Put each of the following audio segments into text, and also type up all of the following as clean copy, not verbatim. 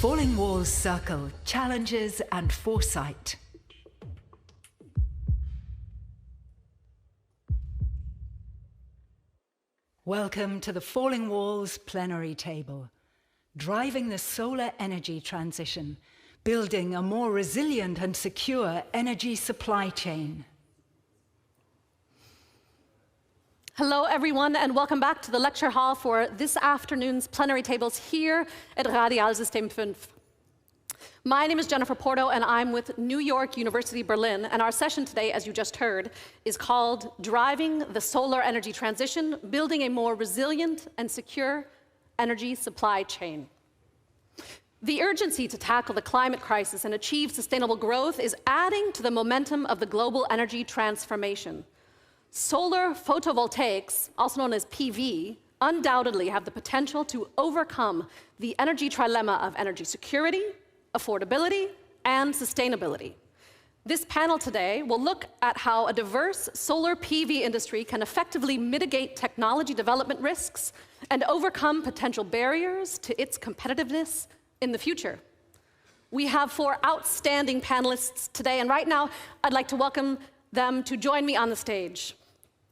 Falling Walls Circle, Challenges and Foresight. Welcome to the Falling Walls Plenary Table, driving the solar energy transition, building a more resilient and secure energy supply chain. Hello everyone and welcome back to the lecture hall for this afternoon's plenary tables here at Radialsystem 5. My name is Jennifer Porto and I'm with New York University Berlin, and our session today, as you just heard, is called Driving the Solar Energy Transition, Building a More Resilient and Secure Energy Supply Chain. The urgency to tackle the climate crisis and achieve sustainable growth is adding to the momentum of the global energy transformation. Solar photovoltaics, also known as PV, undoubtedly have the potential to overcome the energy trilemma of energy security, affordability, and sustainability. This panel today will look at how a diverse solar PV industry can effectively mitigate technology development risks and overcome potential barriers to its competitiveness in the future. We have 4 outstanding panelists today, and right now I'd like to welcome them to join me on the stage.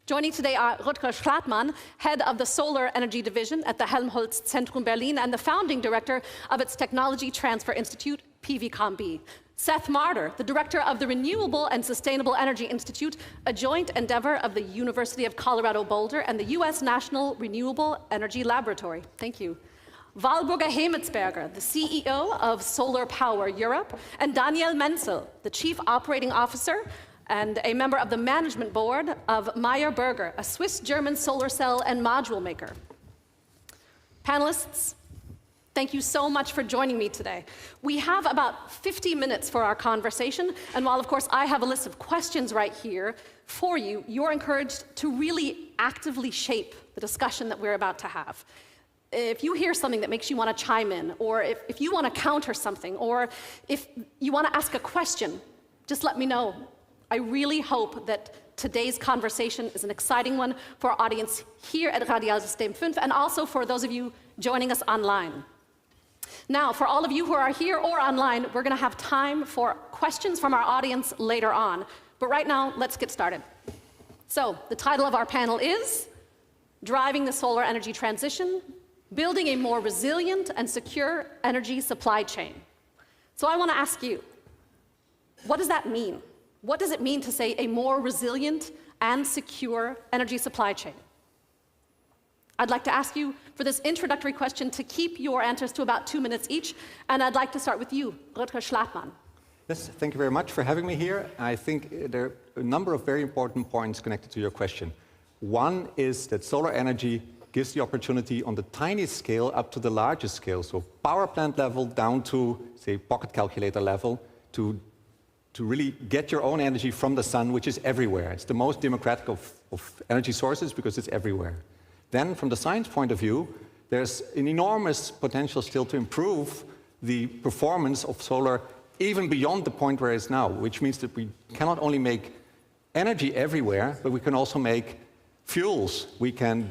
Joining today are Rutger Schlatmann, head of the Solar Energy Division at the Helmholtz-Zentrum Berlin and the founding director of its Technology Transfer Institute, PVComB. Seth Marder, the director of the Renewable and Sustainable Energy Institute, a joint endeavor of the University of Colorado Boulder and the U.S. National Renewable Energy Laboratory. Thank you. Walburga Hemetsberger, the CEO of SolarPower Europe, and Menzel, the chief operating officer and a member of the management board of Meyer, a Swiss-German solar cell and module maker. Panelists, thank you so much for joining me today. We have about 50 minutes for our conversation, and while of course I have a list of questions right here for you, you're encouraged to really actively shape the discussion that we're about to have. If you hear something that makes you want to chime in, or if you want to counter something, or if you want to ask a question, just let me know. I really hope that today's conversation is an exciting one for our audience here at Radialsystem 5 and also for those of you joining us online. Now, for all of you who are here or online, we're going to have time for questions from our audience later on. But right now, let's get started. So, the title of our panel is Driving the Solar Energy Transition, Building a More Resilient and Secure Energy Supply Chain. So I want to ask you, what does that mean? What does it mean to say a more resilient and secure energy supply chain? I'd like to ask you for this introductory question to keep your answers to about 2 minutes each, and I'd like to start with you, Rutger Schlatmann. Yes, thank you very much for having me here. I think there are a number of very important points connected to your question. One is that solar energy gives the opportunity on the tiniest scale up to the largest scale, so power plant level down to, say, pocket calculator level, to really get your own energy from the sun, which is everywhere. It's the most democratic of energy sources because it's everywhere. Then, from the science point of view, there's an enormous potential still to improve the performance of solar even beyond the point where it's now, which means that we cannot only make energy everywhere, but we can also make fuels, we can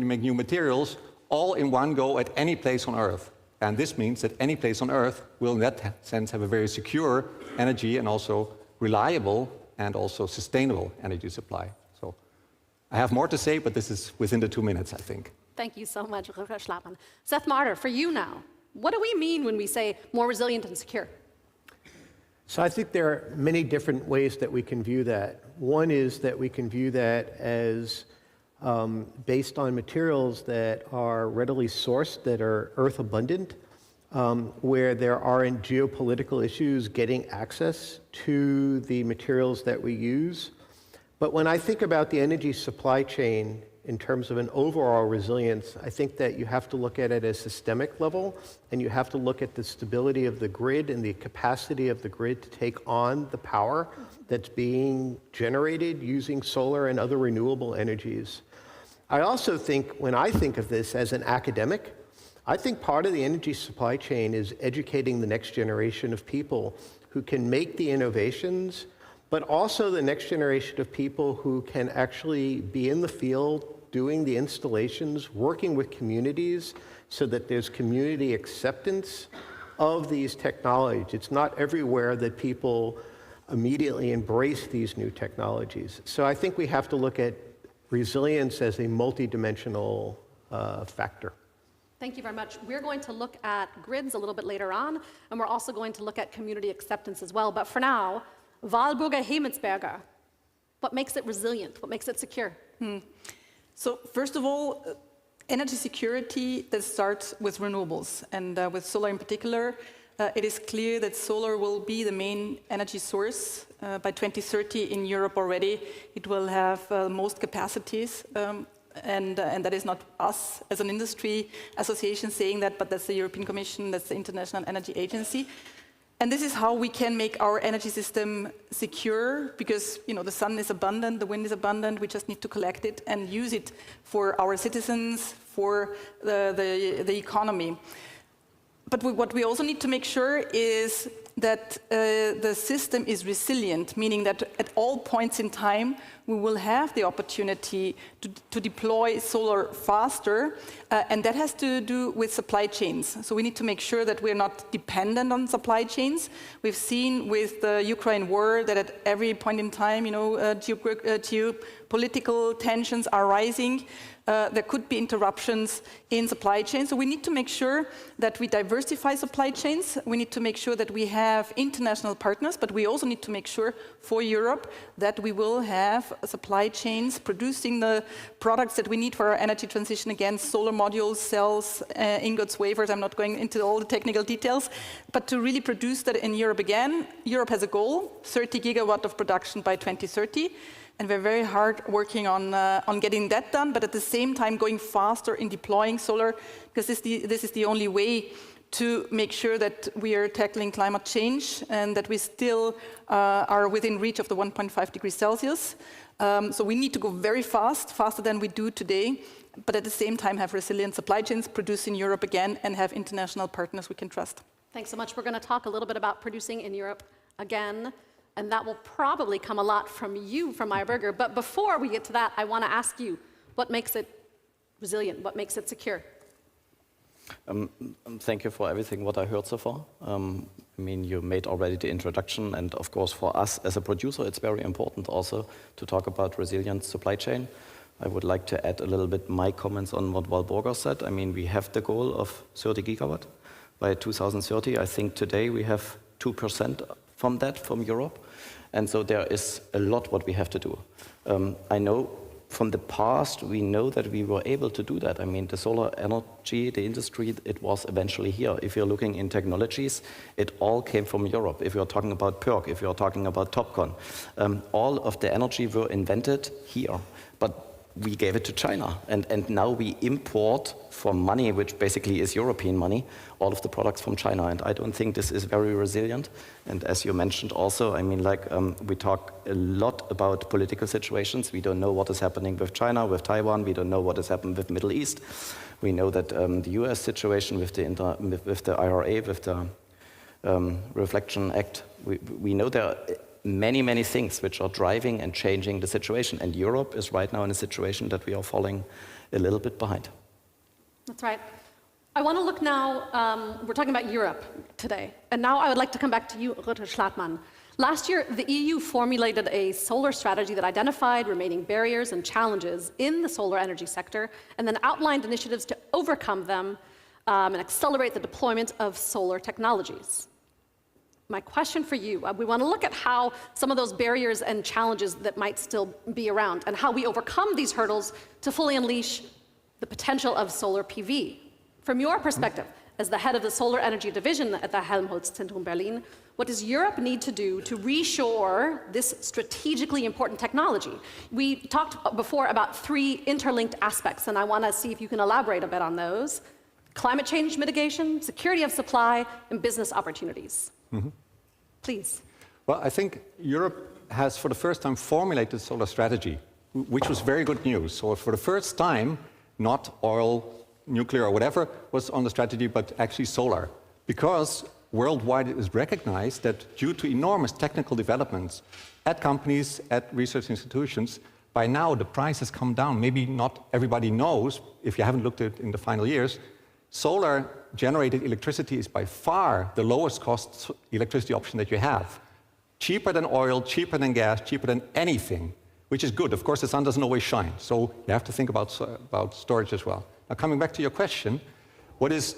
make new materials, all in one go at any place on Earth. And this means that any place on Earth will, in that sense, have a very secure energy and also reliable and also sustainable energy supply. So I have more to say, but this is within the 2 minutes, I think. Thank you so much, Rutger Schlatmann. Seth Marder, for you now, what do we mean when we say more resilient and secure? So I think there are many different ways that we can view that. One is that we can view that as based on materials that are readily sourced, that are earth abundant, where there aren't geopolitical issues getting access to the materials that we use. But when I think about the energy supply chain in terms of an overall resilience, I think that you have to look at it at a systemic level, and you have to look at the stability of the grid and the capacity of the grid to take on the power that's being generated using solar and other renewable energies. I also think, when I think of this as an academic, I think part of the energy supply chain is educating the next generation of people who can make the innovations, but also the next generation of people who can actually be in the field doing the installations, working with communities so that there's community acceptance of these technologies. It's not everywhere that people immediately embrace these new technologies. So I think we have to look at resilience as a multidimensional factor. Thank you very much. We're going to look at grids a little bit later on, and we're also going to look at community acceptance as well. But for now, Walburga, Hemetsberger, what makes it resilient? What makes it secure? So first of all, energy security that starts with renewables, and with solar in particular, it is clear that solar will be the main energy source by 2030 in Europe already. It will have most capacities, and that is not us as an industry association saying that, but that's the European Commission, that's the International Energy Agency. And this is how we can make our energy system secure, because the sun is abundant, the wind is abundant, we just need to collect it and use it for our citizens, for the economy. But what we also need to make sure is that the system is resilient, meaning that at all points in time we will have the opportunity to deploy solar faster, and that has to do with supply chains. So we need to make sure that we're not dependent on supply chains. We've seen with the Ukraine war that at every point in time, geopolitical tensions are rising. There could be interruptions in supply chains. So we need to make sure that we diversify supply chains. We need to make sure that we have international partners, but we also need to make sure for Europe that we will have supply chains producing the products that we need for our energy transition, again, solar modules, cells, ingots, wafers. I'm not going into all the technical details, but to really produce that in Europe again. Europe has a goal, 30 gigawatt of production by 2030. And we're very hard working on getting that done, but at the same time going faster in deploying solar, because this is the only way to make sure that we are tackling climate change and that we still are within reach of the 1.5 degrees Celsius. So we need to go very fast, faster than we do today, but at the same time have resilient supply chains, produce in Europe again, and have international partners we can trust. Thanks so much. We're going to talk a little bit about producing in Europe again. And that will probably come a lot from you, from Meyer. But before we get to that, I want to ask you, what makes it resilient? What makes it secure? Thank you for everything what I heard so far. I mean, you made already the introduction, and of course for us as a producer, it's very important also to talk about resilient supply chain. I would like to add a little bit my comments on what Walburga said. I mean, we have the goal of 30 gigawatt by 2030. I think today we have 2% from that, from Europe. And so there is a lot what we have to do. I know from the past, we know that we were able to do that. I mean, the solar energy, the industry, it was eventually here. If you're looking in technologies, it all came from Europe. If you're talking about PERC, if you're talking about TOPCon, all of the energy were invented here. But we gave it to China, and now we import for money, which basically is European money, all of the products from China, and I don't think this is very resilient. And as you mentioned also, I mean, like, we talk a lot about political situations. We don't know what is happening with China, with Taiwan. We don't know what has happened with Middle East. We know that the US situation with the IRA, with the Reflection Act, we know there are many, many things which are driving and changing the situation. And Europe is right now in a situation that we are falling a little bit behind. That's right. I want to look now, we're talking about Europe today. And now I would like to come back to you, Rutger Schlatmann. Last year, the EU formulated a solar strategy that identified remaining barriers and challenges in the solar energy sector, and then outlined initiatives to overcome them and accelerate the deployment of solar technologies. My question for you, we want to look at how some of those barriers and challenges that might still be around and how we overcome these hurdles to fully unleash the potential of solar PV. From your perspective, as the head of the solar energy division at the Helmholtz-Zentrum Berlin, what does Europe need to do to reshore this strategically important technology? We talked before about 3 interlinked aspects, and I want to see if you can elaborate a bit on those. Climate change mitigation, security of supply, and business opportunities. Please. Well, I think Europe has for the first time formulated a solar strategy, which was very good news. So for the first time, not oil, nuclear or whatever was on the strategy, but actually solar. Because worldwide it is recognized that due to enormous technical developments at companies, at research institutions, by now the price has come down. Maybe not everybody knows, if you haven't looked at it in the final years, Solar-generated electricity is by far the lowest cost electricity option that you have. Cheaper than oil, cheaper than gas, cheaper than anything, which is good. Of course, the sun doesn't always shine, so you have to think about storage as well. Now, coming back to your question, what is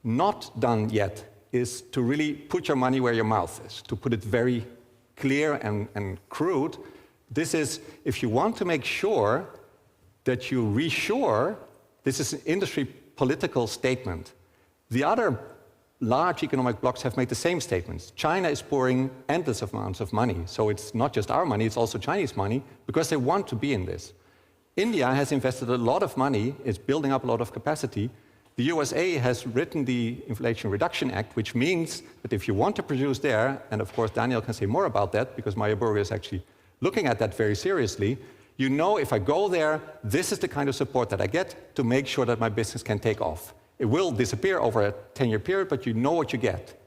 not done yet is to really put your money where your mouth is, to put it very clear and crude. This is, if you want to make sure that you reassure, this is an industry political statement. The other large economic blocs have made the same statements. China is pouring endless amounts of money, so it's not just our money, it's also Chinese money, because they want to be in this. India has invested a lot of money, is building up a lot of capacity. The USA has written the Inflation Reduction Act, which means that if you want to produce there, and of course Daniel can say more about that, because Meyer is actually looking at that very seriously, you know if I go there, this is the kind of support that I get to make sure that my business can take off. It will disappear over a 10-year period, but you know what you get.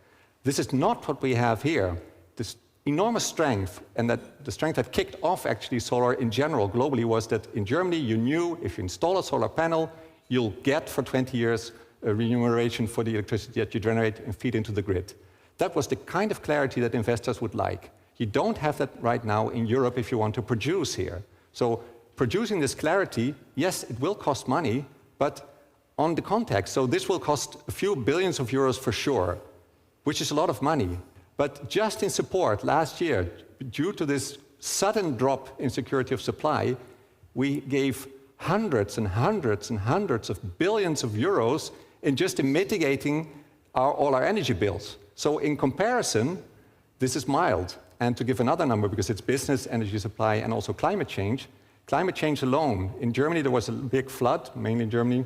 This is not what we have here. This enormous strength, and that the strength that kicked off actually solar in general globally was that in Germany you knew if you install a solar panel, you'll get for 20 years a remuneration for the electricity that you generate and feed into the grid. That was the kind of clarity that investors would like. You don't have that right now in Europe if you want to produce here. So producing this clarity, yes, it will cost money, but on the context, so this will cost a few billions of euros for sure, which is a lot of money. But just in support last year, due to this sudden drop in security of supply, we gave hundreds and hundreds and hundreds of billions of euros in just mitigating all our energy bills. So in comparison, this is mild. And to give another number, because it's business, energy supply, and also climate change alone, in Germany there was a big flood, mainly in Germany,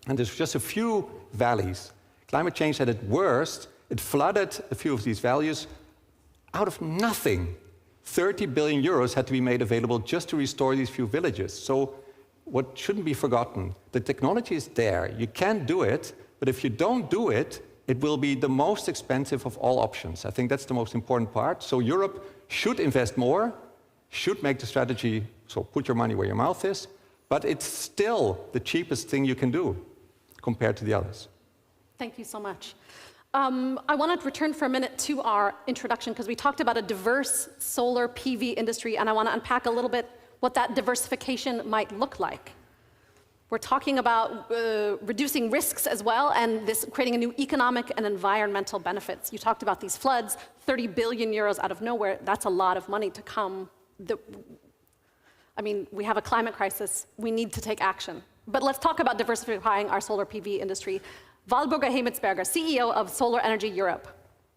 and there's just a few valleys. Climate change at its worst, it flooded a few of these valleys out of nothing. 30 billion euros had to be made available just to restore these few villages. So what shouldn't be forgotten, the technology is there, you can do it, but if you don't do it, it will be the most expensive of all options. I think that's the most important part. So Europe should invest more, should make the strategy, so put your money where your mouth is, but it's still the cheapest thing you can do compared to the others. Thank you so much. I want to return for a minute to our introduction because we talked about a diverse solar PV industry, and I want to unpack a little bit what that diversification might look like. We're talking about reducing risks as well, and this creating a new economic and environmental benefits. You talked about these floods, 30 billion euros out of nowhere. That's a lot of money to come. I mean, we have a climate crisis. We need to take action. But let's talk about diversifying our solar PV industry. Walburga Hemetsberger, CEO of Solar Energy Europe.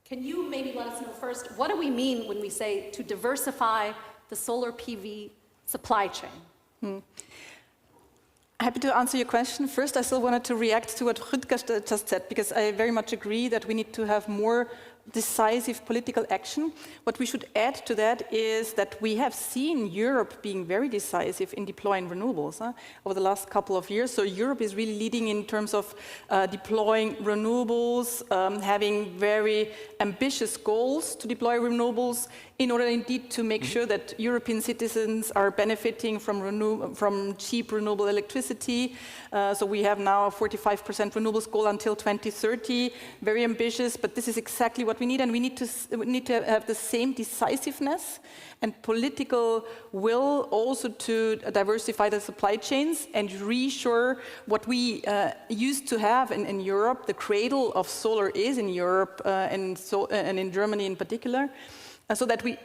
Can you maybe let us know first, what do we mean when we say to diversify the solar PV supply chain? Happy to answer your question. First, I still wanted to react to what Rutger just said, because I very much agree that we need to have more decisive political action. What we should add to that is that we have seen Europe being very decisive in deploying renewables over the last couple of years. So Europe is really leading in terms of deploying renewables, having very ambitious goals to deploy renewables in order indeed to make sure that European citizens are benefiting from cheap renewable electricity. So we have now a 45% renewables goal until 2030, very ambitious, but this is exactly what we need, and we need to have the same decisiveness and political will also to diversify the supply chains and reassure what we used to have in Europe. The cradle of solar is in Europe and in Germany in particular, so that we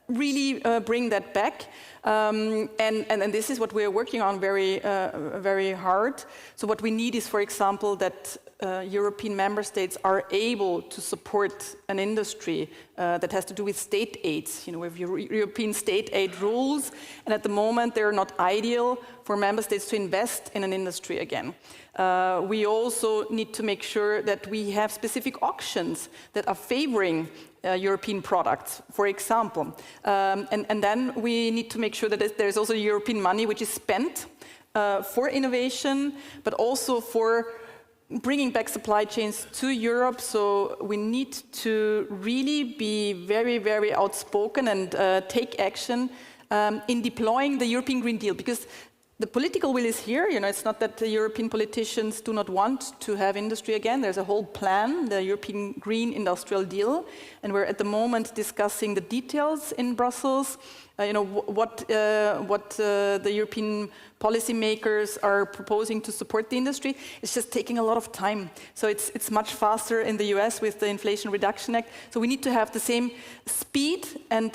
really bring that back. And this is what we're working on very hard. So what we need is, for example, that European member states are able to support an industry that has to do with state aids. You know, we have European state aid rules, and at the moment they're not ideal for member states to invest in an industry again. We also need to make sure that we have specific auctions that are favoring European products, for example. And then we need to make sure that there's also European money which is spent for innovation, but also for bringing back supply chains to Europe. So we need to really be very, very outspoken and take action in deploying the European Green Deal, because The political will is here. It's not that the European politicians do not want to have industry again. There's a whole plan, the European Green Industrial Deal, and we're at the moment discussing the details in Brussels. What the European policymakers are proposing to support the industry. It's just taking a lot of time. So it's much faster in the US with the Inflation Reduction Act. So we need to have the same speed and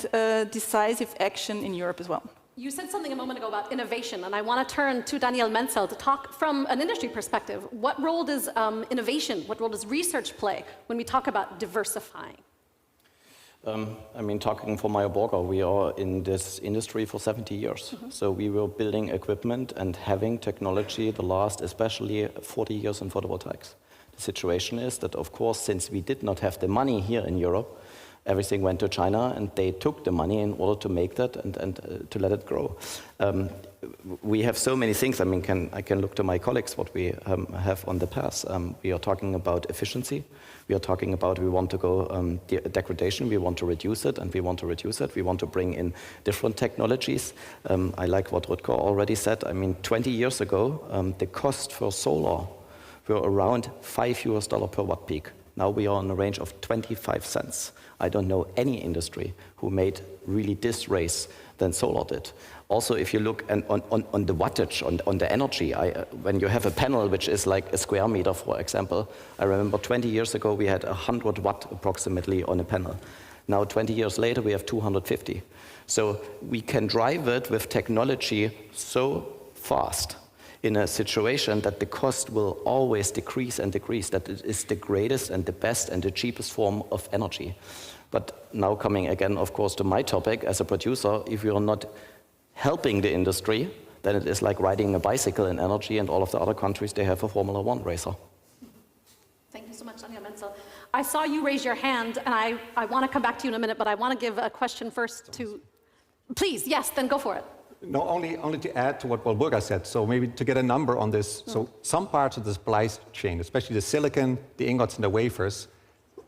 decisive action in Europe as well. You said something a moment ago about innovation, and I want to turn to Daniel Menzel to talk from an industry perspective. What role does innovation, what role does research play when we talk about diversifying? Talking for Meyer Walburga, we are in this industry for 70 years. So we were building equipment and having technology the last, especially 40 years in photovoltaics. The situation is that, of course, since we did not have the money here in Europe, everything went to China, and they took the money in order to make that and to let it grow. We have so many things. I can look to my colleagues what we have on the path. We are talking about efficiency. We are talking about we want to go degradation. We want to reduce it, and we want to reduce it. We want to bring in different technologies. I like what Rutger already said. 20 years ago, the cost for solar were around $5 per watt peak. Now we are in a range of 25 cents. I don't know any industry who made really this race than solar did. Also, if you look on the wattage, on the energy, when you have a panel which is like a square meter, for example, I remember 20 years ago we had 100 watt approximately on a panel. Now 20 years later we have 250. So we can drive it with technology so fast in a situation that the cost will always decrease and decrease, that it is the greatest and the best and the cheapest form of energy. But now coming again, of course, to my topic as a producer, if you're not helping the industry, then it is like riding a bicycle in energy, and all of the other countries, they have a Formula One racer. Thank you so much, Daniel Menzel. I saw you raise your hand, and I want to come back to you in a minute, but I want to give a question first to... Please, yes, then go for it. No, only to add to what Walburga said, so maybe to get a number on this. So some parts of the supply chain, especially the silicon, the ingots, and the wafers,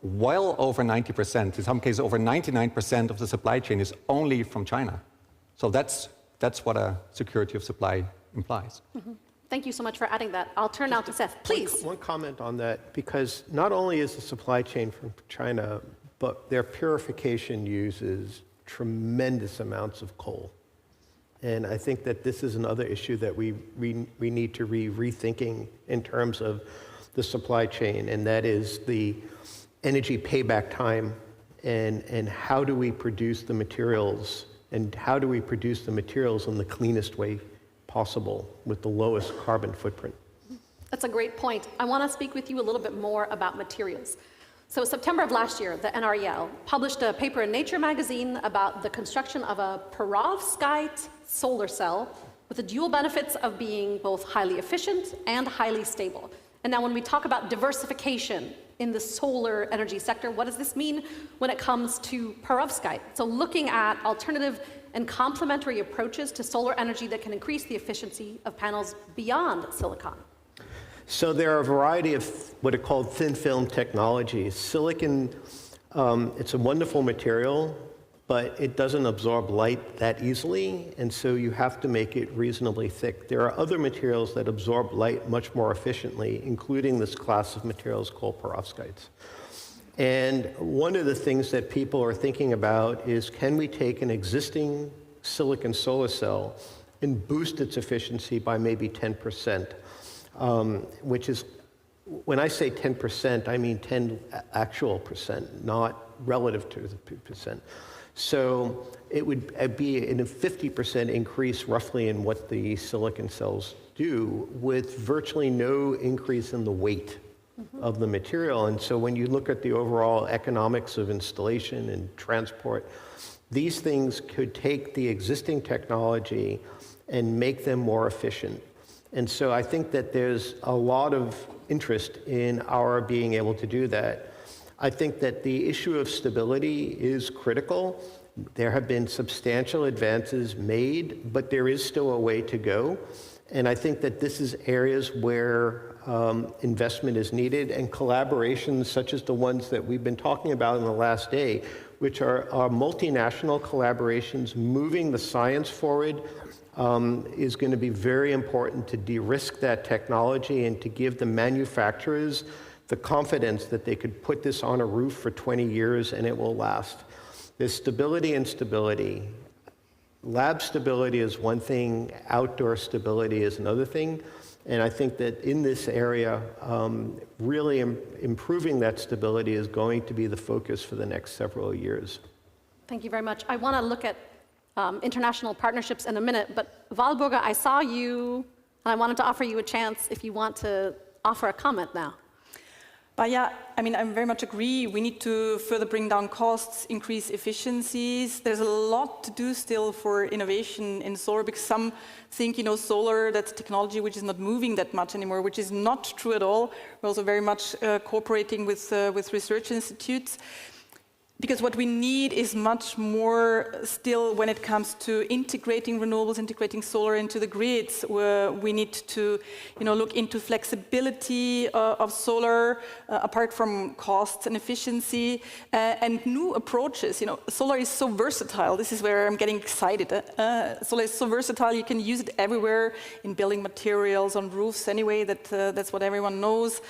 well over 90%, in some cases over 99% of the supply chain is only from China. So that's what a security of supply implies. Thank you so much for adding that. I'll turn now to Seth, please. One comment on that, because not only is the supply chain from China, but their purification uses tremendous amounts of coal. And I think that this is another issue that we need to be rethinking in terms of the supply chain, and that is the energy payback time, and how do we produce the materials, and how do we produce the materials in the cleanest way possible with the lowest carbon footprint. That's a great point. I want to speak with you a little bit more about materials. So September of last year, the NREL published a paper in Nature magazine about the construction of a perovskite solar cell with the dual benefits of being both highly efficient and highly stable. And now when we talk about diversification in the solar energy sector, what does this mean when it comes to perovskite? So looking at alternative and complementary approaches to solar energy that can increase the efficiency of panels beyond silicon. So there are a variety of what are called thin film technologies. Silicon, it's a wonderful material, but it doesn't absorb light that easily, and so you have to make it reasonably thick. There are other materials that absorb light much more efficiently, including this class of materials called perovskites. And one of the things that people are thinking about is, can we take an existing silicon solar cell and boost its efficiency by maybe 10%? Which is, when I say 10%, I mean 10 actual percent, not relative to the percent. So it would be a 50% increase roughly in what the silicon cells do, with virtually no increase in the weight of the material. And so when you look at the overall economics of installation and transport, these things could take the existing technology and make them more efficient. And so I think that there's a lot of interest in our being able to do that. I think that the issue of stability is critical. There have been substantial advances made, but there is still a way to go. And I think that this is areas where investment is needed, and collaborations such as the ones that we've been talking about in the last day, which are multinational collaborations moving the science forward, is going to be very important to de-risk that technology and to give the manufacturers the confidence that they could put this on a roof for 20 years and it will last. There's stability and stability. Lab stability is one thing, outdoor stability is another thing. And I think that in this area, really improving that stability is going to be the focus for the next several years. Thank you very much. I want to look at international partnerships in a minute, but Walburga, I saw you, and I wanted to offer you a chance if you want to offer a comment now. But yeah, I mean, I very much agree. We need to further bring down costs, increase efficiencies. There's a lot to do still for innovation in solar, because some think, you know, solar, that's a technology which is not moving that much anymore, which is not true at all. We're also very much cooperating with research institutes. Because what we need is much more still when it comes to integrating renewables, integrating solar into the grids, where we need to, you know, look into flexibility of solar, apart from costs and efficiency, and new approaches. You know, solar is so versatile. This is where I'm getting excited. Solar is so versatile. You can use it everywhere in building materials, on roofs anyway. That's what everyone knows.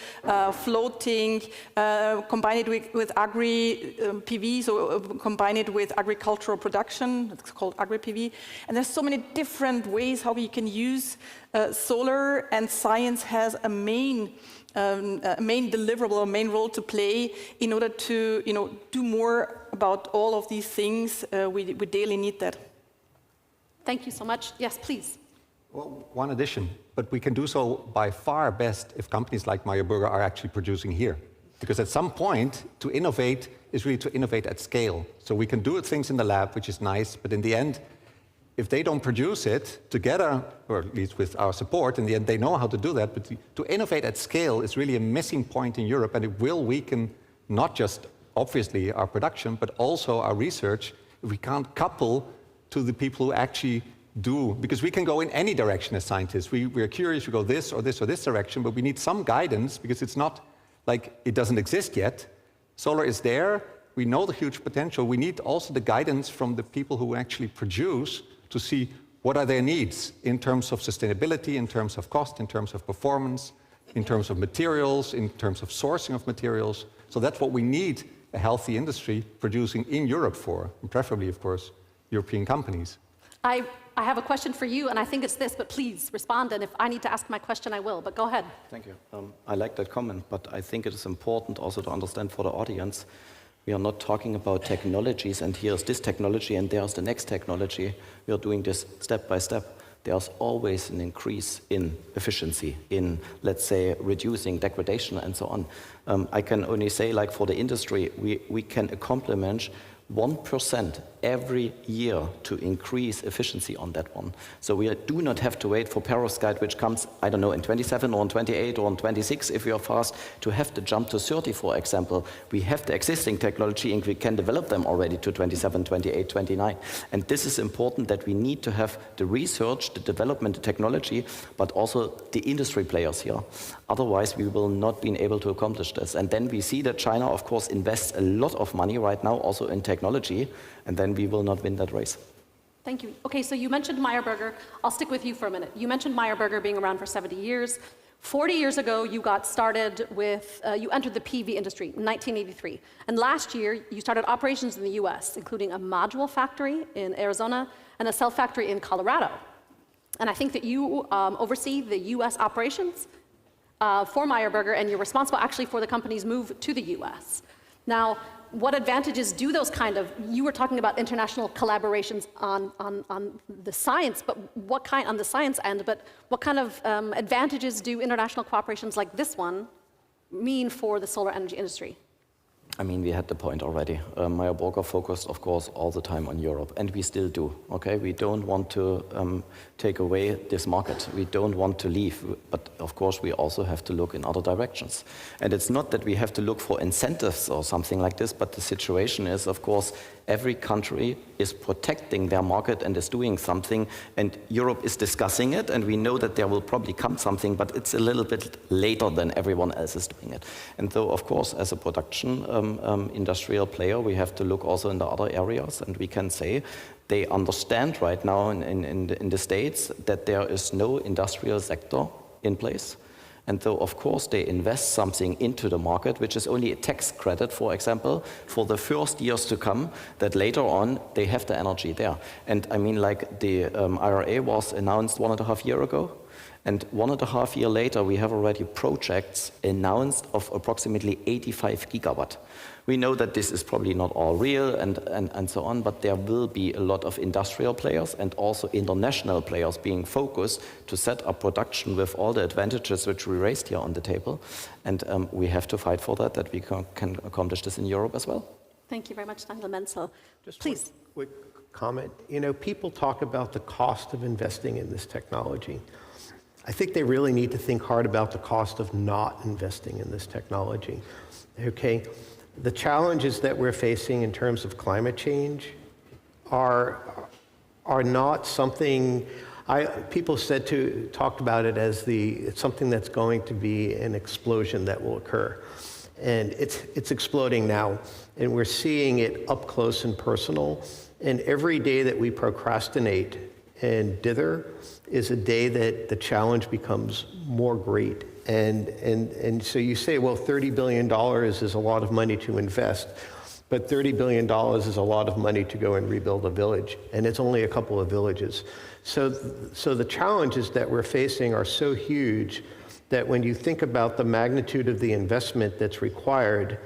Floating, combine it with Agri-PV. So combine it with agricultural production, it's called Agri-PV. And there's so many different ways how you can use solar, and science has a main deliverable, a main role to play in order to, you know, do more about all of these things. We daily need that. Thank you so much. Yes, please. Well, one addition, but we can do so by far best if companies like Meyer are actually producing here. Because at some point, to innovate is really to innovate at scale. So we can do things in the lab, which is nice, but in the end, if they don't produce it together, or at least with our support, in the end they know how to do that, but to innovate at scale is really a missing point in Europe, and it will weaken not just, obviously, our production, but also our research if we can't couple to the people who actually do, because we can go in any direction as scientists. We're curious, we go this or this or this direction, but we need some guidance, because it's not like it doesn't exist yet. Solar is there, we know the huge potential. We need also the guidance from the people who actually produce to see what are their needs in terms of sustainability, in terms of cost, in terms of performance, in terms of materials, in terms of sourcing of materials. So that's what we need a healthy industry producing in Europe for, and preferably, of course, European companies. I have a question for you, and I think it's this, but please respond, and if I need to ask my question, I will, but go ahead. Thank you. I like that comment, but I think it is important also to understand for the audience, we are not talking about technologies, and here's this technology, and there's the next technology. We are doing this step by step. There's always an increase in efficiency, in, let's say, reducing degradation and so on. I can only say, like for the industry, we can accomplish 1% every year to increase efficiency on that one. So we do not have to wait for perovskite, which comes, I don't know, in 27 or in 28 or in 26 if we are fast, to have to jump to 30, for example. We have the existing technology and we can develop them already to 27, 28, 29. And this is important, that we need to have the research, the development, the technology, but also the industry players here. Otherwise, we will not be able to accomplish this. And then we see that China, of course, invests a lot of money right now also in technology, and then we will not win that race. Thank you. Okay, so you mentioned Meyerberger. I'll stick with you for a minute. You mentioned Meyerberger being around for 70 years. 40 years ago, you got started with, you entered the PV industry in 1983. And last year, you started operations in the US, including a module factory in Arizona and a cell factory in Colorado. And I think that you oversee the US operations for Meyerberger, and you're responsible actually for the company's move to the US. Now, what advantages do those kind of, you were talking about international collaborations on the science, but what kind, on the science end, but what kind of advantages do international cooperations like this one mean for the solar energy industry? I mean, we had the point already. Meyer focused, of course, all the time on Europe, and we still do, okay? We don't want to take away this market. We don't want to leave, but of course, we also have to look in other directions. And it's not that we have to look for incentives or something like this, but the situation is, of course, every country is protecting their market and is doing something, and Europe is discussing it, and we know that there will probably come something, but it's a little bit later than everyone else is doing it. And so, of course, as a production industrial player. We have to look also in the other areas, and we can say they understand right now in the States that there is no industrial sector in place. And so, of course, they invest something into the market, which is only a tax credit, for example, for the first years to come, that later on they have the energy there. And I mean, like the IRA was announced 1.5 years ago, and 1.5 years later, we have already projects announced of approximately 85 gigawatt. We know that this is probably not all real and so on, but there will be a lot of industrial players and also international players being focused to set up production with all the advantages which we raised here on the table. And we have to fight for that we can accomplish this in Europe as well. Thank you very much, Daniel Menzel. Just please. one quick comment. You know, people talk about the cost of investing in this technology. I think they really need to think hard about the cost of not investing in this technology. Okay, the challenges that we're facing in terms of climate change are not something. People talked about it as it's something that's going to be an explosion that will occur, and it's exploding now, and we're seeing it up close and personal. And every day that we procrastinate and dither is a day that the challenge becomes more great. And so you say, well, $30 billion is a lot of money to invest, but $30 billion is a lot of money to go and rebuild a village, and it's only a couple of villages. So the challenges that we're facing are so huge that when you think about the magnitude of the investment that's required,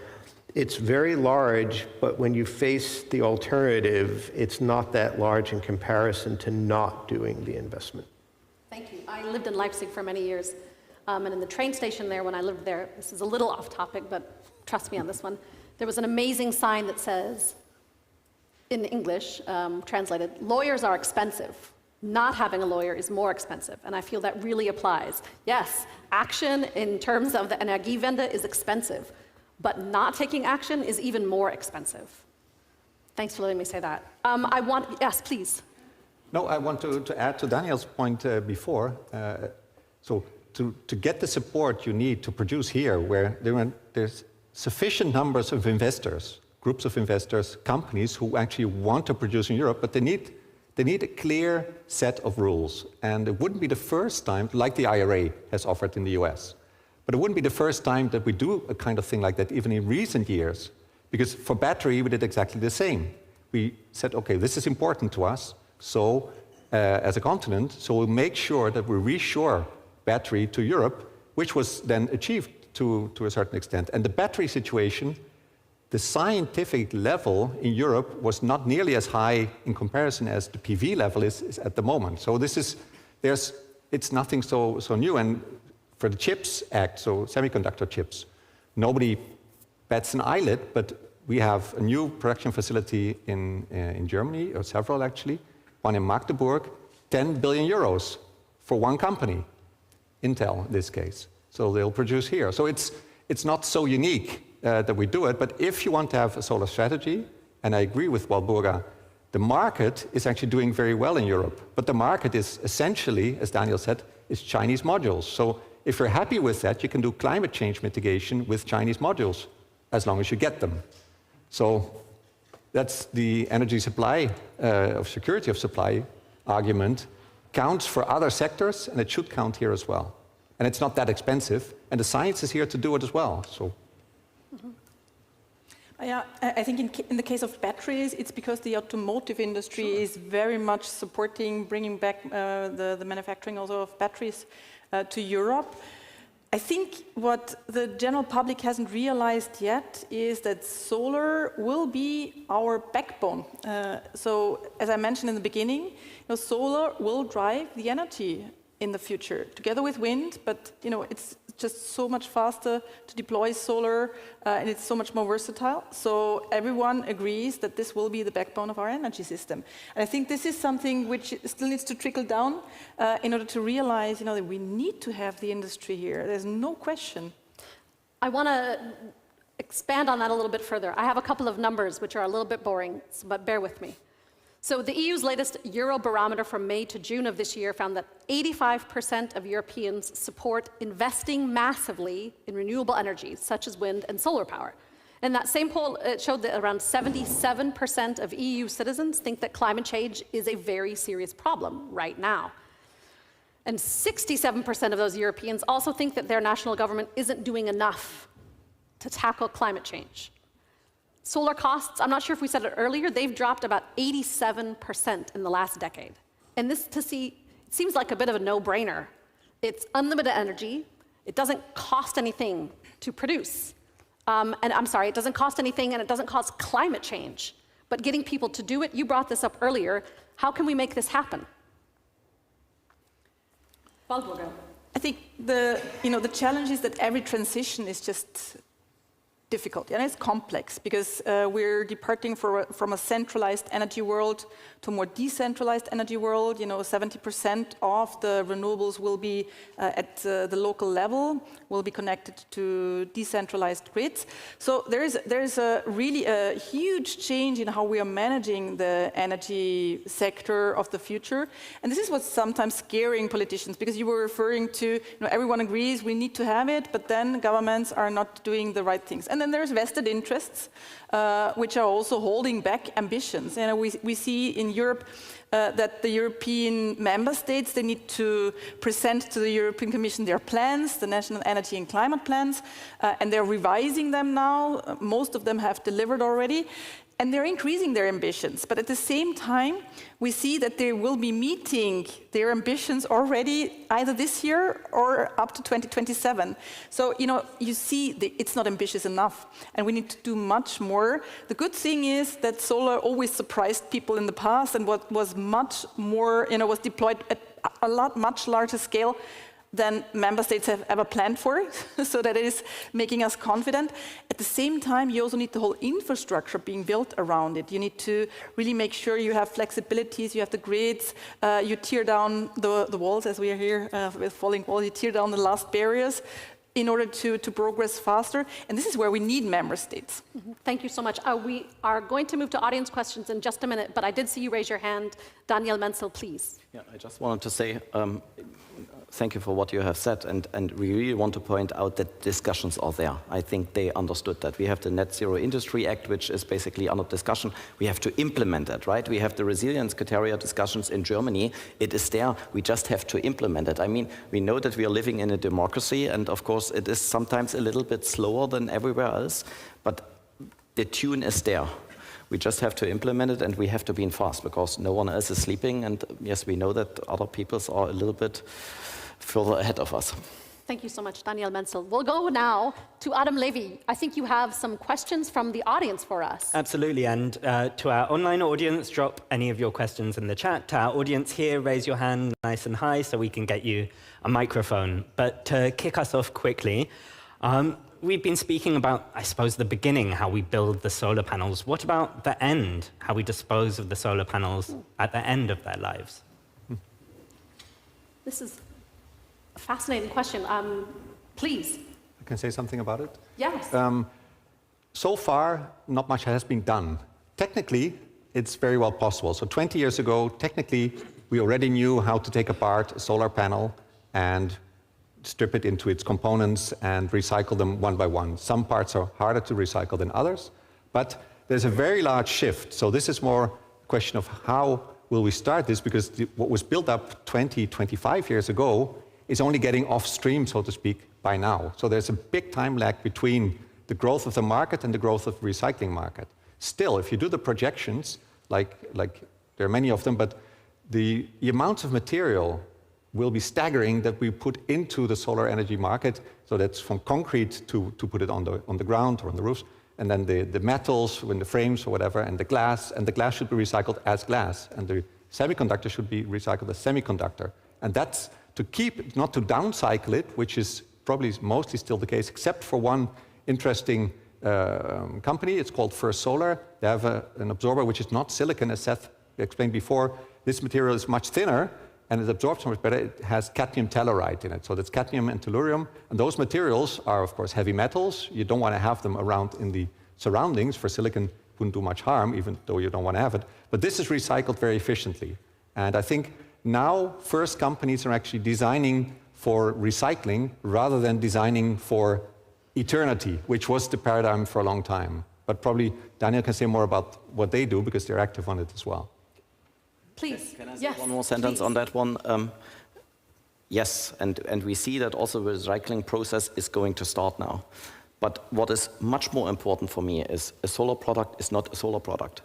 it's very large, but when you face the alternative, it's not that large in comparison to not doing the investment. Thank you. I lived in Leipzig for many years, and in the train station there, when I lived there, this is a little off topic, but trust me on this one, there was an amazing sign that says, in English, translated, lawyers are expensive. Not having a lawyer is more expensive, and I feel that really applies. Yes, action in terms of the Energiewende is expensive, but not taking action is even more expensive. Thanks for letting me say that. Yes, please. No, I want to add to Daniel's point before. So to get the support you need to produce here, where there's sufficient numbers of investors, groups of investors, companies who actually want to produce in Europe, but they need a clear set of rules. And it wouldn't be the first time, like the IRA has offered in the US, but it wouldn't be the first time that we do a kind of thing like that, even in recent years, because for battery, we did exactly the same. We said, okay, this is important to us, so as a continent, so we'll make sure that we reshore battery to Europe, which was then achieved to a certain extent. And the battery situation, the scientific level in Europe was not nearly as high in comparison as the PV level is at the moment. So it's nothing so new. And for the CHIPS Act, so semiconductor chips, nobody bats an eyelid, but we have a new production facility in Germany, or several actually, one in Magdeburg, 10 billion euros for one company, Intel in this case. So they'll produce here. So it's not so unique that we do it, but if you want to have a solar strategy, and I agree with Walburga, the market is actually doing very well in Europe, but the market is essentially, as Daniel said, is Chinese modules. So if you're happy with that, you can do climate change mitigation with Chinese modules, as long as you get them. So that's the energy supply, of security of supply argument, counts for other sectors, and it should count here as well. And it's not that expensive, and the science is here to do it as well. So. Mm-hmm. Yeah, I think in the case of batteries, it's because the automotive industry is very much supporting bringing back the manufacturing also of batteries to Europe. I think what the general public hasn't realized yet is that solar will be our backbone. So, as I mentioned in the beginning, solar will drive the energy in the future, together with wind, but it's just so much faster to deploy solar, and it's so much more versatile. So everyone agrees that this will be the backbone of our energy system. And I think this is something which still needs to trickle down in order to realize, that we need to have the industry here. There's no question. I want to expand on that a little bit further. I have a couple of numbers which are a little bit boring, but bear with me. So the EU's latest Eurobarometer from May to June of this year found that 85% of Europeans support investing massively in renewable energies, such as wind and solar power. In that same poll, it showed that around 77% of EU citizens think that climate change is a very serious problem right now. And 67% of those Europeans also think that their national government isn't doing enough to tackle climate change. Solar costs, I'm not sure if we said it earlier, they've dropped about 87% in the last decade. And this, it seems like a bit of a no-brainer. It's unlimited energy. It doesn't cost anything to produce. It doesn't cost anything and it doesn't cause climate change. But getting people to do it, you brought this up earlier, how can we make this happen? Walburga. I think the challenge is that every transition is just difficult, and it's complex because we're departing from a centralized energy world to a more decentralized energy world. 70% of the renewables will be at the local level, will be connected to decentralized grids. So there's really a huge change in how we are managing the energy sector of the future. And this is what's sometimes scaring politicians, because you were referring to, everyone agrees we need to have it, but then governments are not doing the right things. And then there's vested interests, which are also holding back ambitions. We see in Europe that the European member states, they need to present to the European Commission their plans, the national energy and climate plans, and they're revising them now. Most of them have delivered already. And they're increasing their ambitions. But at the same time, we see that they will be meeting their ambitions already either this year or up to 2027. So, you see it's not ambitious enough, and we need to do much more. The good thing is that solar always surprised people in the past, and what was much more, was deployed at a much larger scale than member states have ever planned for, so that it is making us confident. At the same time, you also need the whole infrastructure being built around it. You need to really make sure you have flexibilities, you have the grids, you tear down the walls, as we are here with falling walls, you tear down the last barriers in order to progress faster. And this is where we need member states. Mm-hmm. Thank you so much. We are going to move to audience questions in just a minute, but I did see you raise your hand. Daniel Menzel, please. Yeah, I just wanted to say, thank you for what you have said, and we really want to point out that discussions are there. I think they understood that. We have the Net Zero Industry Act, which is basically under discussion. We have to implement it, right? We have the resilience criteria discussions in Germany. It is there. We just have to implement it. I mean, we know that we are living in a democracy, and of course it is sometimes a little bit slower than everywhere else, but the tune is there. We just have to implement it, and we have to be fast, because no one else is sleeping, and yes, we know that other peoples are a little bit further ahead of us. Thank you so much, Daniel Menzel. We'll go now to Adam Levy. I think you have some questions from the audience for us. Absolutely, and to our online audience, drop any of your questions in the chat. To our audience here, raise your hand nice and high so we can get you a microphone. But to kick us off quickly, we've been speaking about, I suppose, the beginning, how we build the solar panels. What about the end, how we dispose of the solar panels at the end of their lives? This is a fascinating question. Please. I can say something about it? Yes. So far, not much has been done. Technically, it's very well possible. So 20 years ago, technically, we already knew how to take apart a solar panel and strip it into its components and recycle them one by one. Some parts are harder to recycle than others, but there's a very large shift. So this is more a question of how will we start this, because what was built up 20, 25 years ago is only getting off stream, so to speak, by now. So there's a big time lag between the growth of the market and the growth of the recycling market. Still, if you do the projections, like there are many of them, but the amounts of material will be staggering that we put into the solar energy market. So that's from concrete to put it on the ground or on the roofs, and then the metals, in the frames or whatever, and the glass should be recycled as glass, and the semiconductor should be recycled as semiconductor. And that's to keep, not to downcycle it, which is probably mostly still the case, except for one interesting company. It's called First Solar. They have an absorber which is not silicon, as Seth explained before. This material is much thinner, and it absorbs much better. It has cadmium telluride in it, so that's cadmium and tellurium. And those materials are, of course, heavy metals. You don't want to have them around in the surroundings. For silicon, wouldn't do much harm, even though you don't want to have it. But this is recycled very efficiently. And I think now, first companies are actually designing for recycling rather than designing for eternity, which was the paradigm for a long time. But probably Daniel can say more about what they do because they're active on it as well. Please. Can I say one more sentence on that one? Yes, and we see that also the recycling process is going to start now. But what is much more important for me is a solar product is not a solar product.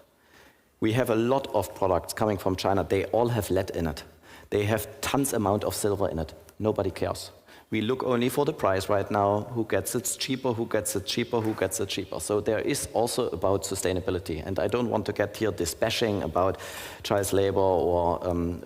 We have a lot of products coming from China. They all have lead in it. They have tons amount of silver in it. Nobody cares. We look only for the price right now, who gets it cheaper, who gets it cheaper, who gets it cheaper. So there is also about sustainability. And I don't want to get here this bashing about child labor or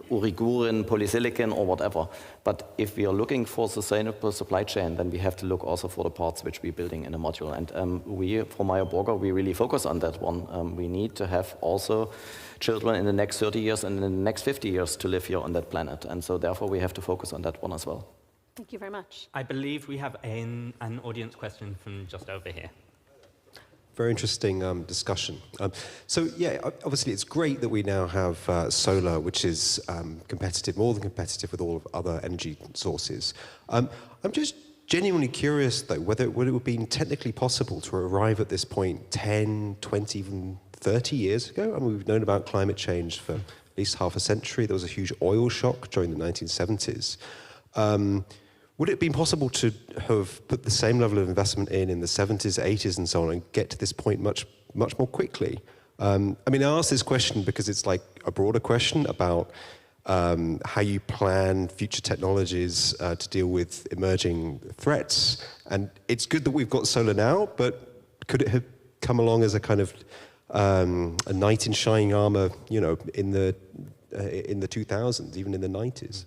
Uiguren, polysilicon or whatever. But if we are looking for sustainable supply chain, then we have to look also for the parts which we're building in a module. And we, for Meyer Burger, we really focus on that one. We need to have also children in the next 30 years and in the next 50 years to live here on that planet. And so therefore we have to focus on that one as well. Thank you very much. I believe we have an audience question from just over here. Very interesting discussion. So yeah, obviously it's great that we now have solar, which is competitive, more than competitive with all of other energy sources. I'm just genuinely curious though, whether it would have been technically possible to arrive at this point 10, 20, even 30 years ago. I mean, we've known about climate change for at least half a century. There was a huge oil shock during the 1970s. Would it have been possible to have put the same level of investment in the 70s, 80s and so on and get to this point much more quickly? I mean, I ask this question because it's like a broader question about how you plan future technologies to deal with emerging threats. And it's good that we've got solar now, but could it have come along as a kind of a knight in shining armor, you know, in the 2000s, even in the 90s?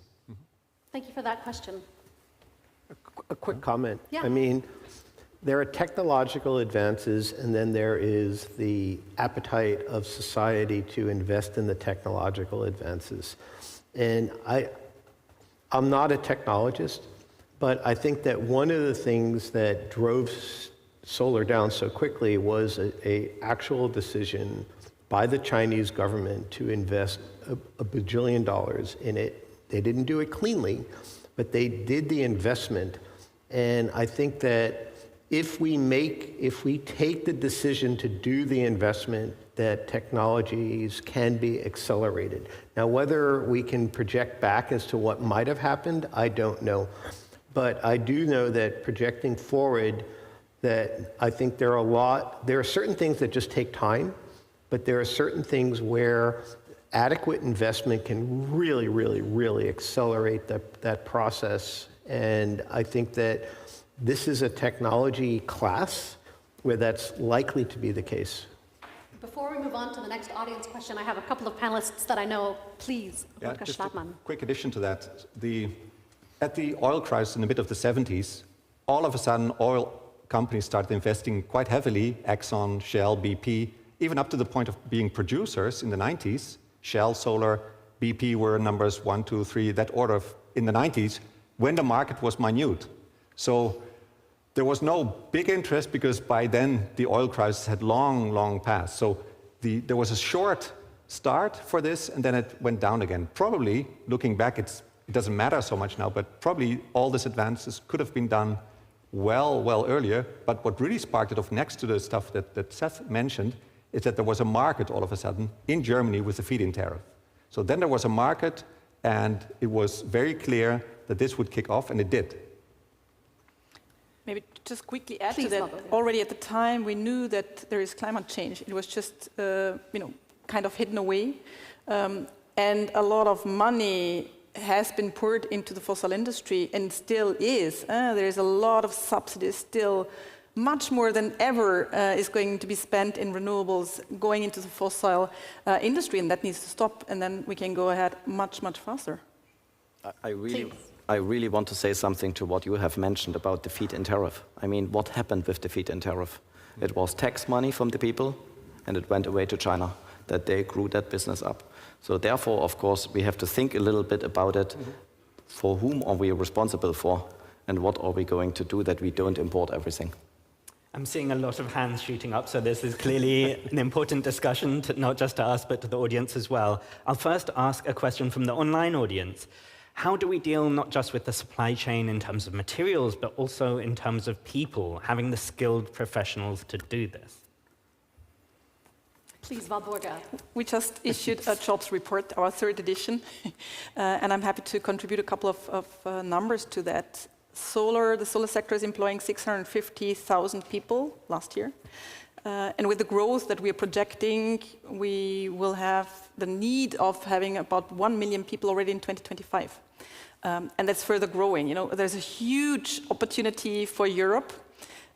Thank you for that question. A quick comment. Yeah. I mean, there are technological advances, and then there is the appetite of society to invest in the technological advances. And I'm not a technologist, but I think that one of the things that drove solar down so quickly was a actual decision by the Chinese government to invest a bajillion dollars in it. They didn't do it cleanly, but they did the investment. And I think that if we take the decision to do the investment, that technologies can be accelerated. Now, whether we can project back as to what might have happened, I don't know. But I do know that projecting forward, that I think there are certain things that just take time, but there are certain things where adequate investment can really, really, really accelerate that process. And I think that this is a technology class where that's likely to be the case. Before we move on to the next audience question, I have a couple of panelists that I know. Please, Rutger, just Schlatmann. a quick addition to that. At the oil crisis in the mid of the 70s, all of a sudden oil companies started investing quite heavily, Exxon, Shell, BP, even up to the point of being producers in the 90s. Shell, Solar, BP were numbers 1, 2, 3, that order in the 90s, when the market was minute. So there was no big interest because by then the oil crisis had long, long passed. So there was a short start for this and then it went down again. Probably, looking back, it doesn't matter so much now, but probably all these advances could have been done well earlier. But what really sparked it off next to the stuff that Seth mentioned is that there was a market all of a sudden in Germany with the feed-in tariff. So then there was a market and it was very clear that this would kick off, and it did. Maybe just quickly add Please, to that, Walburga. already at the time we knew that there is climate change. It was just, kind of hidden away. And a lot of money has been poured into the fossil industry and still is. There is a lot of subsidies still, much more than ever is going to be spent in renewables going into the fossil industry, and that needs to stop, and then we can go ahead much, much faster. I really want to say something to what you have mentioned about the feed-in tariff. I mean, what happened with the feed-in tariff? It was tax money from the people, and it went away to China, that they grew that business up. So therefore, of course, we have to think a little bit about it. For whom are we responsible for, and what are we going to do that we don't import everything? I'm seeing a lot of hands shooting up, so this is clearly an important discussion, not just to us, but to the audience as well. I'll first ask a question from the online audience. How do we deal not just with the supply chain in terms of materials, but also in terms of people, having the skilled professionals to do this? Please, Walburga. We just issued a jobs report, our third edition, and I'm happy to contribute a couple of numbers to that. The solar sector is employing 650,000 people last year. And with the growth that we are projecting, we will have the need of having about 1 million people already in 2025. And that's further growing. There's a huge opportunity for Europe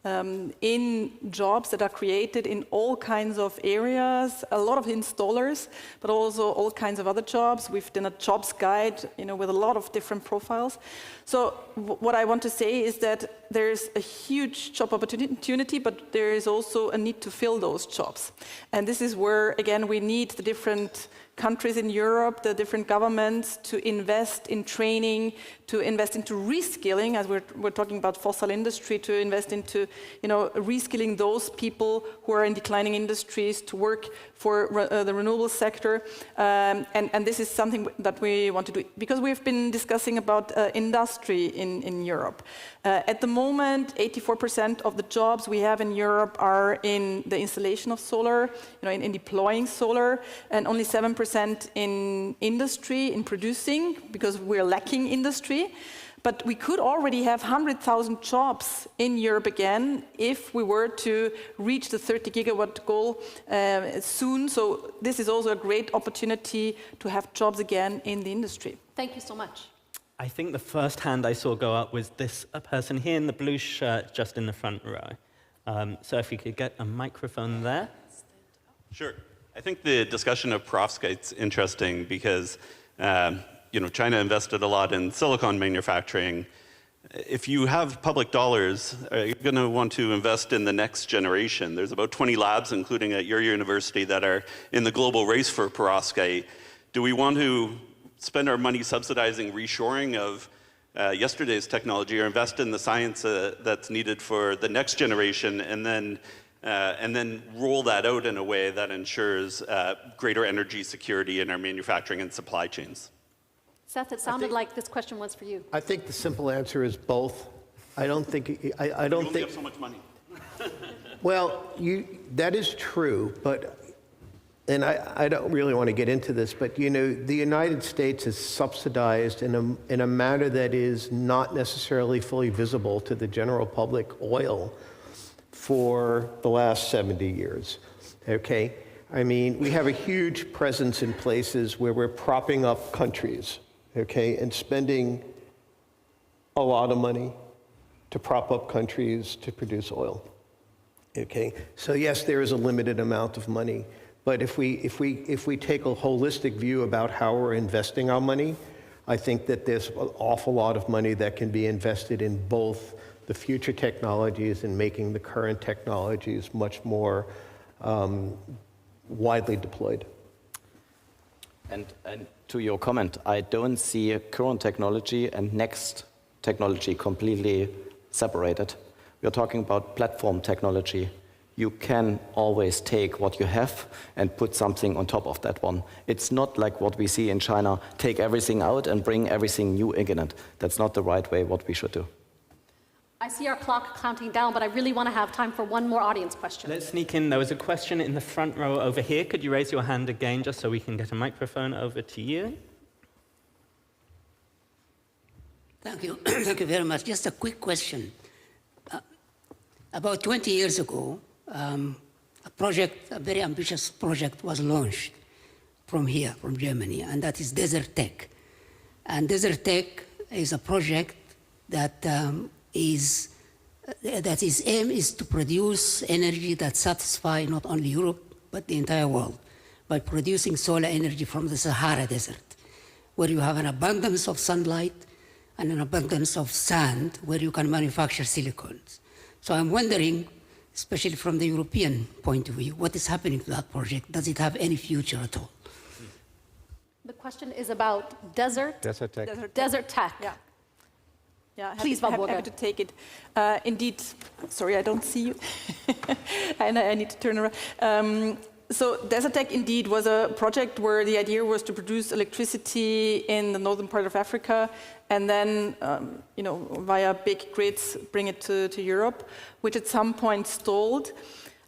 in jobs that are created in all kinds of areas, a lot of installers, but also all kinds of other jobs. We've done a jobs guide, with a lot of different profiles. So what I want to say is that there's a huge job opportunity, but there is also a need to fill those jobs. And this is where, again, we need the different countries in Europe, the different governments to invest in training, to invest into reskilling, as we're talking about fossil industry, to invest into reskilling those people who are in declining industries to work for the renewable sector. And this is something that we want to do, because we've been discussing about industry in Europe. At the moment, 84% of the jobs we have in Europe are in the installation of solar, in deploying solar, and only 7% in industry, in producing, because we're lacking industry. But we could already have 100,000 jobs in Europe again if we were to reach the 30 gigawatt goal soon. So this is also a great opportunity to have jobs again in the industry. Thank you so much. I think the first hand I saw go up was a person here in the blue shirt just in the front row. So if you could get a microphone there. Sure. I think the discussion of perovskites interesting because China invested a lot in silicon manufacturing. If you have public dollars, are you going to want to invest in the next generation? There's about 20 labs, including at your university, that are in the global race for perovskite. Do we want to spend our money subsidizing reshoring of yesterday's technology, or invest in the science that's needed for the next generation, and then roll that out in a way that ensures greater energy security in our manufacturing and supply chains? Seth, it sounded like this question was for you. I think the simple answer is both. I don't think. I don't think. You only have so much money. Well, that is true, and I don't really want to get into this, but the United States is subsidized in a manner that is not necessarily fully visible to the general public oil for the last 70 years. Okay, I mean, we have a huge presence in places where we're propping up countries. Okay, and spending a lot of money to prop up countries to produce oil. Okay, so yes, there is a limited amount of money, but if we take a holistic view about how we're investing our money, I think that there's an awful lot of money that can be invested in both the future technologies and making the current technologies much more widely deployed. And to your comment, I don't see current technology and next technology completely separated. We're talking about platform technology. You can always take what you have and put something on top of that one. It's not like what we see in China, take everything out and bring everything new in it. That's not the right way what we should do. I see our clock counting down, but I really want to have time for one more audience question. Let's sneak in. There was a question in the front row over here. Could you raise your hand again just so we can get a microphone over to you? Thank you. Thank you very much. Just a quick question. About 20 years ago, a very ambitious project was launched from here, from Germany, and that is Desert Tech. And Desert Tech is a project that its aim is to produce energy that satisfies not only Europe, but the entire world, by producing solar energy from the Sahara Desert, where you have an abundance of sunlight and an abundance of sand, where you can manufacture silicones. So I'm wondering, especially from the European point of view, what is happening to that project? Does it have any future at all? The question is about Desert Tech. Desert Tech. Yeah. Yeah, Please, happy to take it. Indeed, sorry, I don't see you, and I need to turn around. So Desertec indeed was a project where the idea was to produce electricity in the northern part of Africa and then, via big grids bring it to Europe, which at some point stalled.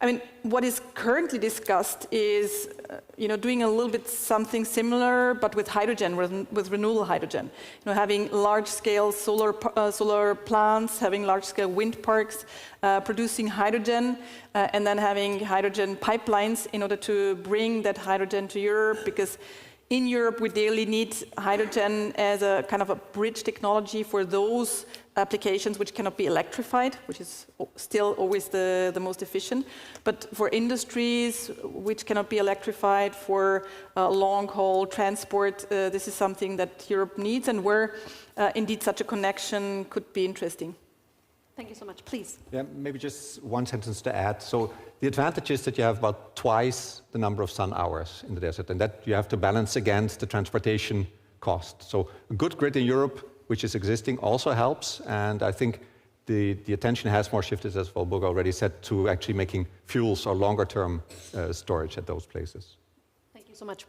I mean, what is currently discussed is, doing a little bit something similar, but with hydrogen, with renewable hydrogen. Having large-scale solar plants, having large-scale wind parks, producing hydrogen, and then having hydrogen pipelines in order to bring that hydrogen to Europe, because in Europe we daily need hydrogen as a kind of a bridge technology for those applications which cannot be electrified, which is still always the most efficient, but for industries which cannot be electrified, for long-haul transport, this is something that Europe needs, and where indeed such a connection could be interesting. Thank you so much. Please. Yeah, maybe just one sentence to add. So the advantage is that you have about twice the number of sun hours in the desert, and that you have to balance against the transportation cost. So a good grid in Europe, which is existing, also helps, and I think the attention has more shifted, as Walburga already said, to actually making fuels or longer-term storage at those places. Thank you so much.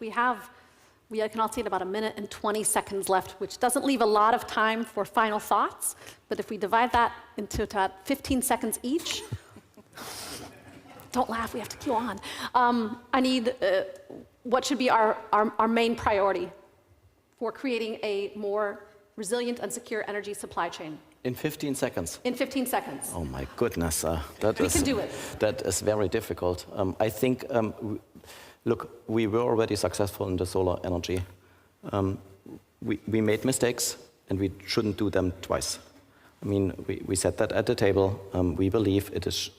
I can all see it about 1 minute and 20 seconds left, which doesn't leave a lot of time for final thoughts, but if we divide that into 15 seconds each, don't laugh, we have to keep on. I need, what should be our main priority for creating a more resilient and secure energy supply chain? In 15 seconds? In 15 seconds. Oh my goodness. We can do it. That is very difficult. I think, look, we were already successful in the solar energy. We made mistakes, and we shouldn't do them twice. I mean, we said that at the table. We believe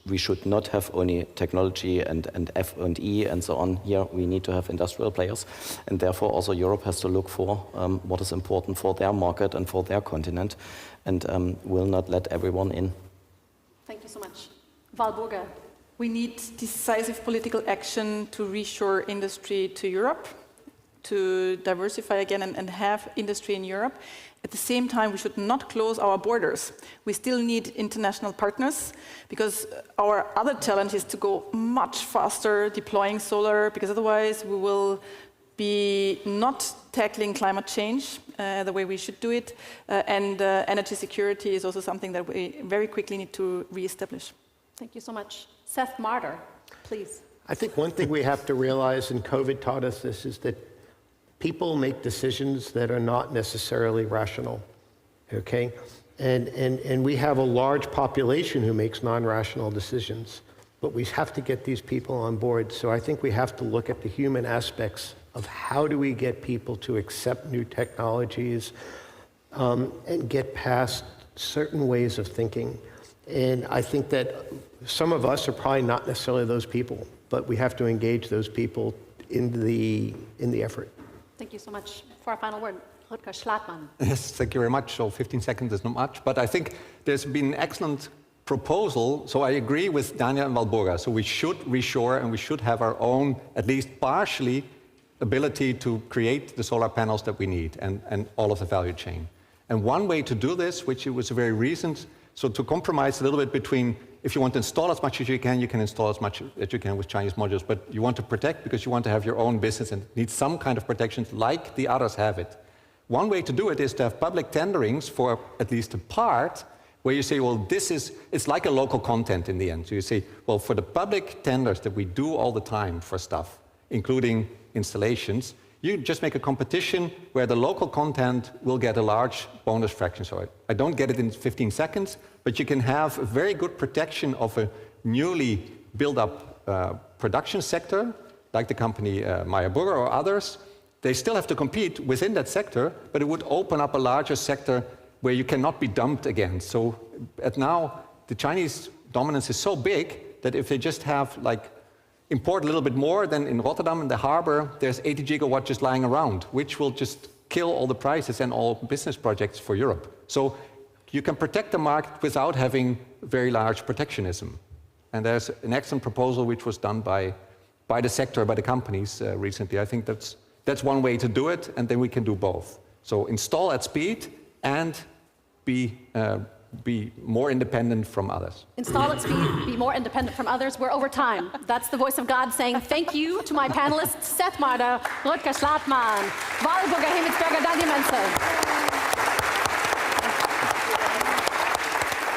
we should not have only technology and F&E and so on here. We need to have industrial players, and therefore also Europe has to look for what is important for their market and for their continent, and will not let everyone in. Thank you so much. Walburga. We need decisive political action to reshore industry to Europe, to diversify again and have industry in Europe. At the same time, we should not close our borders. We still need international partners, because our other challenge is to go much faster deploying solar, because otherwise we will be not tackling climate change the way we should do it, and energy security is also something that we very quickly need to reestablish. Thank you so much. Seth, Marder, please. I think one thing we have to realize, and COVID taught us this, is that people make decisions that are not necessarily rational, okay? And we have a large population who makes non-rational decisions, but we have to get these people on board. So I think we have to look at the human aspects of how do we get people to accept new technologies and get past certain ways of thinking. And I think that some of us are probably not necessarily those people, but we have to engage those people in the effort. Thank you so much. For our final word, Rutger, Schlatmann. Yes, thank you very much. So 15 seconds is not much, but I think there's been an excellent proposal. So I agree with Dania and Walburga. So we should reshore, and we should have our own, at least partially, ability to create the solar panels that we need and all of the value chain. And one way to do this, which was very recent, so to compromise a little bit between, if you want to install as much as you can install as much as you can with Chinese modules, but you want to protect because you want to have your own business and need some kind of protections like the others have it. One way to do it is to have public tenderings for at least a part, where you say, well, it's like a local content in the end. So you say, well, for the public tenders that we do all the time for stuff, including installations, you just make a competition where the local content will get a large bonus fraction. So I don't get it in 15 seconds, but you can have a very good protection of a newly built-up production sector, like the company Meyer or others. They still have to compete within that sector, but it would open up a larger sector where you cannot be dumped again. So now, the Chinese dominance is so big that if they just have import a little bit more, then in Rotterdam, in the harbor, there's 80 gigawatt just lying around, which will just kill all the prices and all business projects for Europe. So you can protect the market without having very large protectionism. And there's an excellent proposal which was done by the sector, by the companies recently. I think that's one way to do it, and then we can do both. So install at speed and be be more independent from others. Install at speed, be more independent from others. We're over time. That's the voice of God saying thank you to my panelists, Seth, Marder, Rutger, Schlatmann, Walburga, Hemetsberger, Menzel.